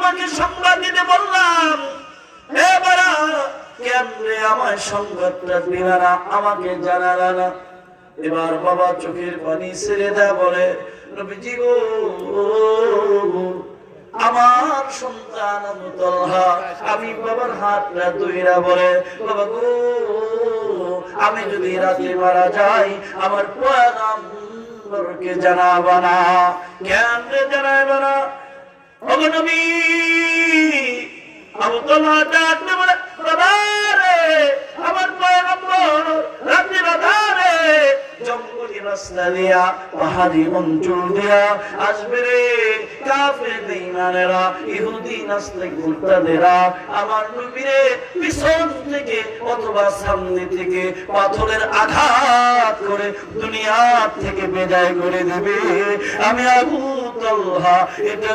তোমাকে সংবাদ দিতে বললাম, এবারে কেমনে আমার সংবাদটা দিলা না, আমাকে জানালা না। এবার বাবা চোখের পানি ছেড়ে দেয়া বলে, নবীজি গো, আমার সন্তান আবু তালহা, আমি বাবার হাতটা ধইরা বলে, বাবা গো, আমি যদি রাতে মারা যাই আমার পয়গম্বরকে জানাবা না। কেমনে জানাবা না? ওগো নবী, আবু তালহা ডাকতে বলে, বাবা রে, আমার পয়গম্বর রাতে বাজারে জঙ্গলি রাস্তা দিয়া পাহাড়ি অঞ্চল দিয়া আসবে রে। কাফের বেঈমানেরা, ইহুদি নাস্তিক মুরতাদেরা আমার নবীরে পিছন থেকে অথবা সামনে থেকে পাথরের আঘাত করে দুনিয়া থেকে বিদায় করে দেবে। আমি আবু তালহা এটা